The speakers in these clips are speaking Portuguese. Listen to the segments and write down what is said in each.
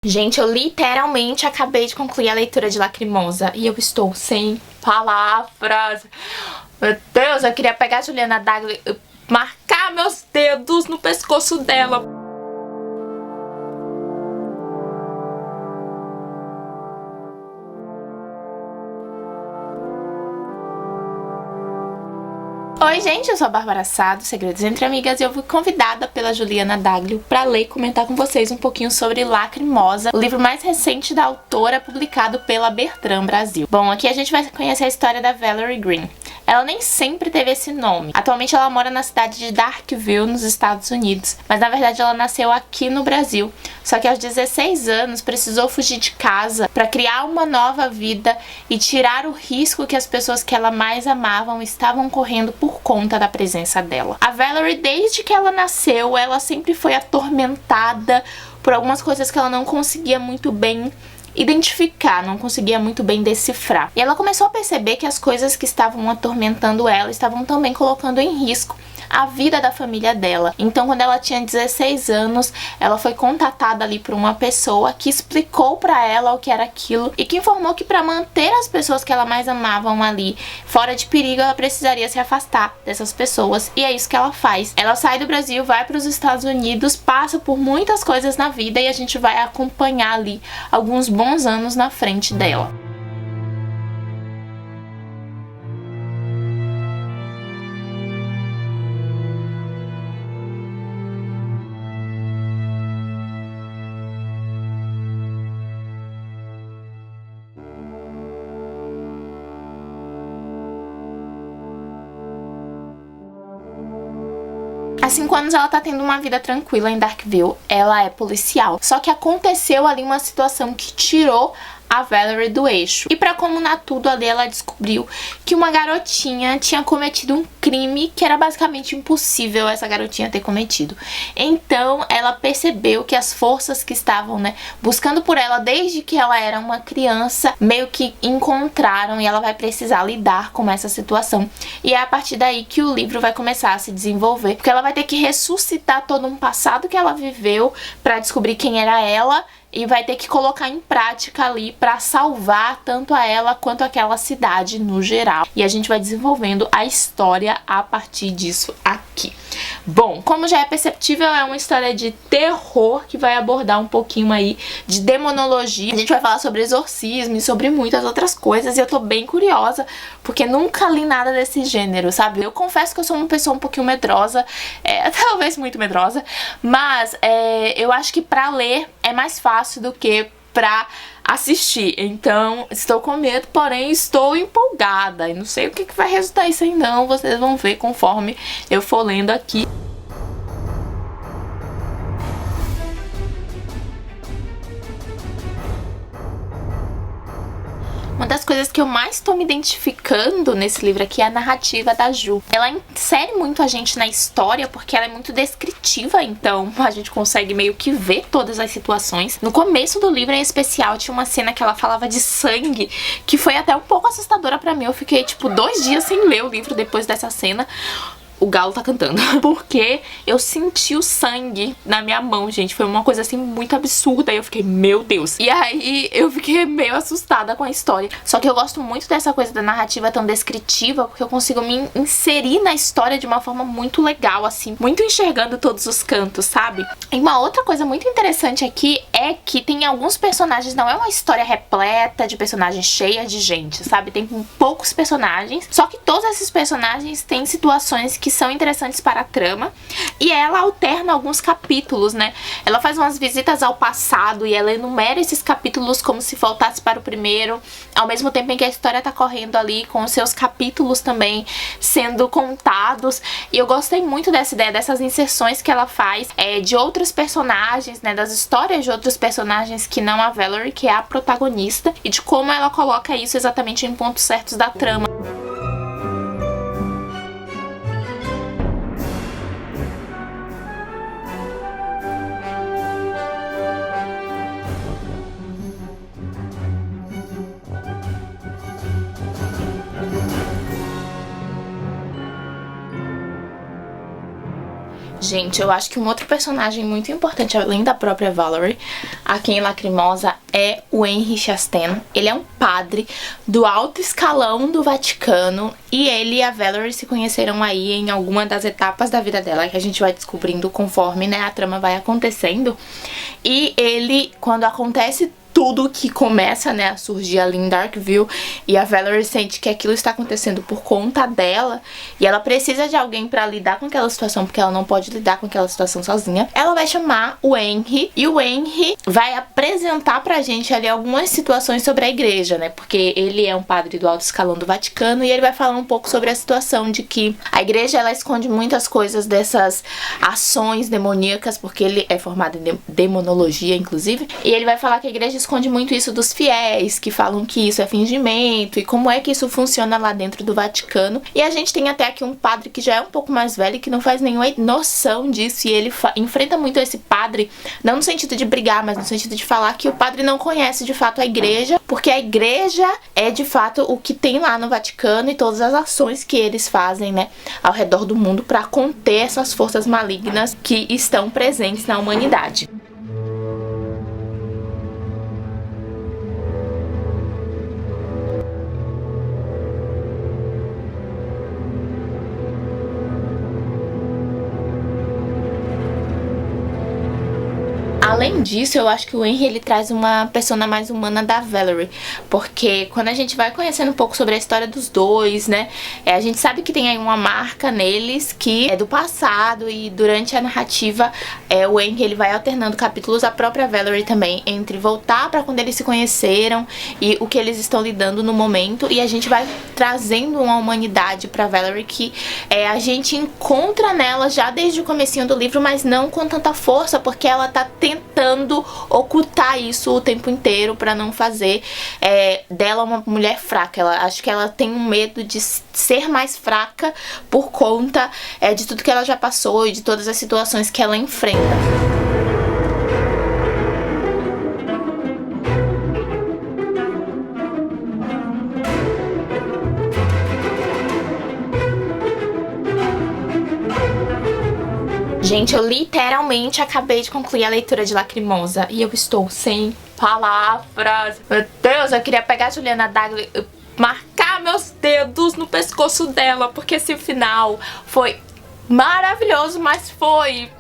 Gente, eu literalmente acabei de concluir a leitura de Lacrimosa e eu estou sem palavras. Meu Deus, eu queria pegar a Juliana Dagli e marcar meus dedos no pescoço dela. Oi gente, eu sou a Bárbara Sá, do Segredos Entre Amigas, e eu fui convidada pela Juliana Dagli para ler e comentar com vocês um pouquinho sobre Lacrimosa, o livro mais recente da autora, publicado pela Bertrand Brasil. Bom, aqui a gente vai conhecer a história da Valerie Green. Ela nem sempre teve esse nome. Atualmente ela mora na cidade de Darkville, nos Estados Unidos, mas na verdade ela nasceu aqui no Brasil. Só que aos 16 anos precisou fugir de casa para criar uma nova vida e tirar o risco que as pessoas que ela mais amavam estavam correndo por conta da presença dela. A Valerie, desde que ela nasceu, ela sempre foi atormentada por algumas coisas que ela não conseguia muito bem identificar, não conseguia muito bem decifrar. E ela começou a perceber que as coisas que estavam atormentando ela estavam também colocando em risco a vida da família dela. Então, quando ela tinha 16 anos, ela foi contatada ali por uma pessoa que explicou pra ela o que era aquilo e que informou que para manter as pessoas que ela mais amavam ali fora de perigo, ela precisaria se afastar dessas pessoas. E é isso que ela faz. Ela sai do Brasil, vai para os Estados Unidos, passa por muitas coisas na vida e a gente vai acompanhar ali alguns bons anos na frente dela. Há 5 anos ela tá tendo uma vida tranquila em Darkville, ela é policial. Só que aconteceu ali uma situação que tirou a Valerie do eixo. E pra comunar tudo ali, ela descobriu que uma garotinha tinha cometido um crime que era basicamente impossível essa garotinha ter cometido. Então ela percebeu que as forças que estavam, buscando por ela desde que ela era uma criança, meio que encontraram e ela vai precisar lidar com essa situação. E é a partir daí que o livro vai começar a se desenvolver, porque ela vai ter que ressuscitar todo um passado que ela viveu pra descobrir quem era ela e vai ter que colocar em prática ali pra salvar tanto a ela quanto aquela cidade no geral. E a gente vai desenvolvendo a história a partir disso aqui. Bom, como já é perceptível, é uma história de terror que vai abordar um pouquinho aí de demonologia. A gente vai falar sobre exorcismo e sobre muitas outras coisas e eu tô bem curiosa, porque nunca li nada desse gênero, sabe? Eu confesso que eu sou uma pessoa um pouquinho medrosa, talvez muito medrosa, mas eu acho que pra ler é mais fácil do que pra assistir. Então, estou com medo, porém estou empolgada. E não sei o que vai resultar isso aí não, vocês vão ver conforme eu for lendo aqui. Uma das coisas que eu mais tô me identificando nesse livro aqui é a narrativa da Ju. Ela insere muito a gente na história porque ela é muito descritiva, então a gente consegue meio que ver todas as situações. No começo do livro, em especial, tinha uma cena que ela falava de sangue, que foi até um pouco assustadora pra mim. Eu fiquei, tipo, 2 dias sem ler o livro depois dessa cena. O galo tá cantando. Porque eu senti o sangue na minha mão, gente. Foi uma coisa assim muito absurda. E eu fiquei, meu Deus. E aí eu fiquei meio assustada com a história. Só que eu gosto muito dessa coisa da narrativa tão descritiva, porque eu consigo me inserir na história de uma forma muito legal, assim. Muito enxergando todos os cantos, sabe? E uma outra coisa muito interessante aqui é que tem alguns personagens, não é uma história repleta de personagens cheia de gente, sabe? Tem poucos personagens. Só que todos esses personagens têm situações que são interessantes para a trama e ela alterna alguns capítulos, Ela faz umas visitas ao passado e ela enumera esses capítulos como se voltasse para o primeiro, ao mesmo tempo em que a história tá correndo ali com os seus capítulos também sendo contados. E eu gostei muito dessa ideia, dessas inserções que ela faz de outros personagens, das histórias de outros personagens que não a Valerie, que é a protagonista, e de como ela coloca isso exatamente em pontos certos da trama. Gente, eu acho que um outro personagem muito importante, além da própria Valerie, aqui em Lacrimosa, é o Henry Chastain. Ele é um padre do alto escalão do Vaticano e ele e a Valerie se conheceram aí em alguma das etapas da vida dela, que a gente vai descobrindo conforme, né, a trama vai acontecendo. E ele, quando acontece tudo que começa, né, a surgir ali em Darkville e a Valerie sente que aquilo está acontecendo por conta dela e ela precisa de alguém pra lidar com aquela situação, porque ela não pode lidar com aquela situação sozinha, ela vai chamar o Henry e o Henry vai apresentar pra gente ali algumas situações sobre a igreja, né, porque ele é um padre do alto escalão do Vaticano e ele vai falar um pouco sobre a situação de que a igreja, ela esconde muitas coisas dessas ações demoníacas, porque ele é formado em demonologia, inclusive, e ele vai falar que a igreja esconde muito isso dos fiéis, que falam que isso é fingimento e como é que isso funciona lá dentro do Vaticano. E a gente tem até aqui um padre que já é um pouco mais velho e que não faz nenhuma noção disso e ele enfrenta muito esse padre, não no sentido de brigar, mas no sentido de falar que o padre não conhece de fato a igreja, porque a igreja é de fato o que tem lá no Vaticano e todas as ações que eles fazem, né, ao redor do mundo para conter essas forças malignas que estão presentes na humanidade. Além disso, eu acho que o Henry, ele traz uma persona mais humana da Valerie, porque quando a gente vai conhecendo um pouco sobre a história dos dois, né, a gente sabe que tem aí uma marca neles que é do passado e durante a narrativa o Henry, ele vai alternando capítulos, a própria Valerie também, entre voltar pra quando eles se conheceram e o que eles estão lidando no momento, e a gente vai trazendo uma humanidade pra Valerie que a gente encontra nela já desde o comecinho do livro, mas não com tanta força, porque ela tá tentando ocultar isso o tempo inteiro pra não fazer dela uma mulher fraca. Acho que ela tem um medo de ser mais fraca por conta de tudo que ela já passou e de todas as situações que ela enfrenta. Gente, eu literalmente acabei de concluir a leitura de Lacrimosa e eu estou sem palavras. Meu Deus, eu queria pegar a Juliana Dagli e marcar meus dedos no pescoço dela, porque esse final foi maravilhoso, mas foi...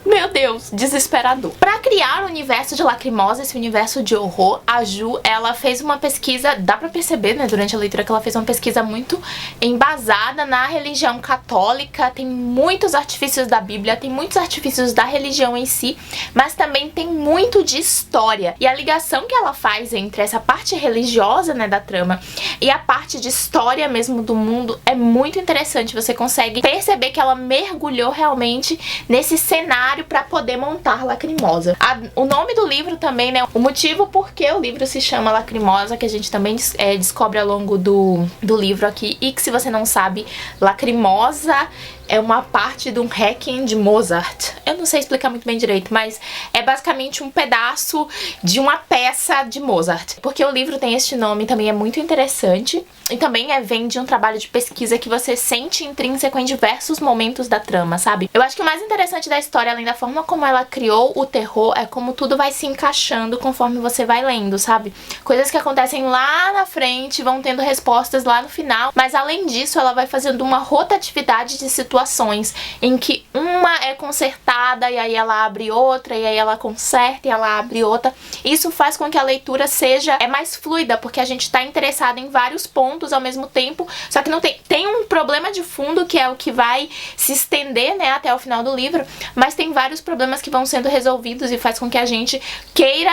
meu Deus, desesperador. Pra criar o universo de Lacrimosa, esse universo de horror, a Ju, ela fez uma pesquisa, dá pra perceber, né, durante a leitura, que ela fez uma pesquisa muito embasada na religião católica, tem muitos artifícios da Bíblia, tem muitos artifícios da religião em si, mas também tem muito de história. E a ligação que ela faz entre essa parte religiosa, né, da trama e a parte de história mesmo do mundo é muito interessante. Você consegue perceber que ela mergulhou realmente nesse cenário para poder montar Lacrimosa. O nome do livro também, né, o motivo por que o livro se chama Lacrimosa, que a gente também descobre ao longo do livro aqui, e que, se você não sabe, Lacrimosa é uma parte de um Requiem de Mozart. Eu não sei explicar muito bem direito, mas é basicamente um pedaço de uma peça de Mozart. Porque o livro tem este nome, também é muito interessante. E também vem de um trabalho de pesquisa que você sente intrínseco em diversos momentos da trama, sabe? Eu acho que o mais interessante da história, além da forma como ela criou o terror, é como tudo vai se encaixando conforme você vai lendo, sabe? Coisas que acontecem lá na frente vão tendo respostas lá no final, mas além disso ela vai fazendo uma rotatividade de situações em que uma é consertada e aí ela abre outra, e aí ela conserta e ela abre outra. Isso faz com que a leitura seja mais fluida, porque a gente tá interessado em vários pontos ao mesmo tempo, só que não tem um problema de fundo que é o que vai se estender, né, até o final do livro, mas tem vários problemas que vão sendo resolvidos e faz com que a gente queira,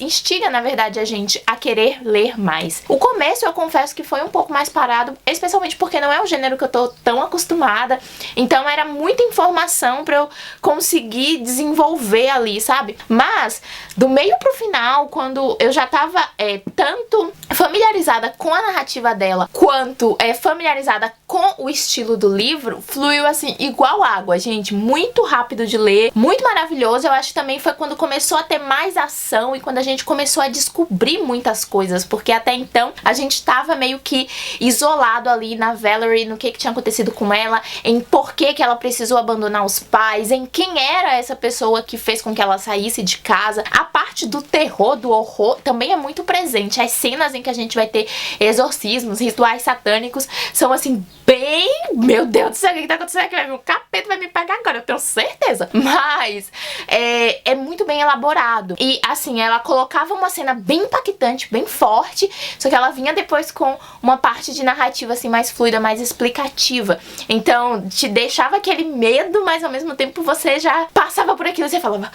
instiga na verdade a gente a querer ler mais. O começo eu confesso que foi um pouco mais parado, especialmente porque não é um gênero que eu tô tão acostumada, então era muita informação pra eu conseguir desenvolver ali, sabe? Mas do meio pro final, quando eu já tava tanto familiarizada com a narrativa dela, quanto familiarizada com o estilo do livro, fluiu assim, igual água, gente. Muito rápido de ler, muito maravilhoso. Eu acho que também foi quando começou a ter mais ação e quando a gente começou a descobrir muitas coisas, porque até então a gente tava meio que isolado ali na Valerie, no que tinha acontecido com ela, em por que ela precisou abandonar os pais, em quem era essa pessoa que fez com que ela saísse de casa. A parte do terror, do horror, também é muito presente. As cenas em que a gente vai ter exorcismos, rituais satânicos, são assim, bem... Meu Deus do céu, o que tá acontecendo aqui? O capeta vai me pegar agora, eu tenho certeza. Mas é muito bem elaborado. E assim, ela colocava uma cena bem impactante, bem forte, só que ela vinha depois com uma parte de narrativa assim mais fluida, mais explicativa. Então te deixava aquele medo, mas ao mesmo tempo você já passava por aquilo e você falava,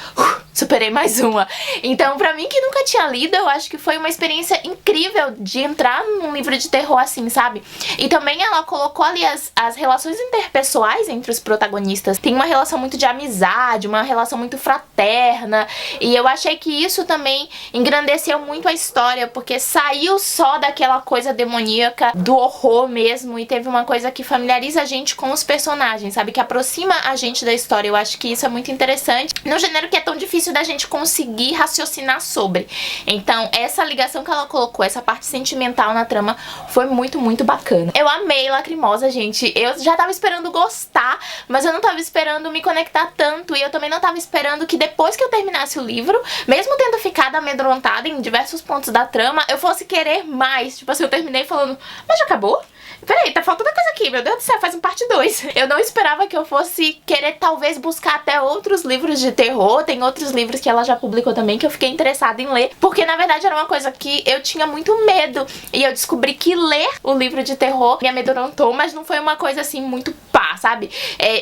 superei mais uma. Então pra mim que nunca tinha lido, eu acho que foi uma experiência incrível de entrar num livro de terror assim, sabe? E também ela colocou ali as relações interpessoais entre os protagonistas. Tem uma relação muito de amizade, uma relação muito fraterna, e eu achei que isso também engrandeceu muito a história, porque saiu só daquela coisa demoníaca, do horror mesmo, e teve uma coisa que familiariza a gente com os personagens, sabe? Que aproxima a gente da história. Eu acho que isso é muito interessante num gênero que é tão difícil da gente conseguir raciocinar sobre. Então, essa ligação que ela colocou, essa parte sentimental na trama, foi muito, muito bacana. Eu amei Lacrimosa, gente. Eu já tava esperando gostar, mas eu não tava esperando me conectar tanto, e eu também não tava esperando que depois que eu terminasse o livro, mesmo tendo ficado amedrontada em diversos pontos da trama, eu fosse querer mais. Tipo assim, eu terminei falando, mas já acabou? Peraí, tá faltando coisa aqui, meu Deus do céu, faz um parte 2. Eu não esperava que eu fosse querer talvez buscar até outros livros de terror. Tem outros livros que ela já publicou também que eu fiquei interessada em ler, porque na verdade era uma coisa que eu tinha muito medo, e eu descobri que ler o livro de terror me amedrontou, mas não foi uma coisa assim muito pá, sabe?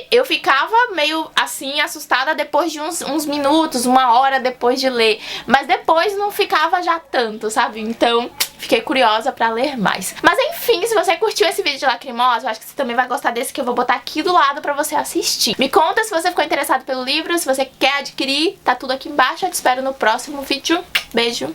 Eu ficava meio assim assustada depois de uns minutos, uma hora depois de ler, mas depois não ficava já tanto, sabe? Então fiquei curiosa pra ler mais. Mas enfim, se você curtiu esse vídeo de Lacrimosa, eu acho que você também vai gostar desse que eu vou botar aqui do lado pra você assistir. Me conta se você ficou interessado pelo livro, se você quer adquirir, tá tudo aqui embaixo. Eu te espero no próximo vídeo. Beijo!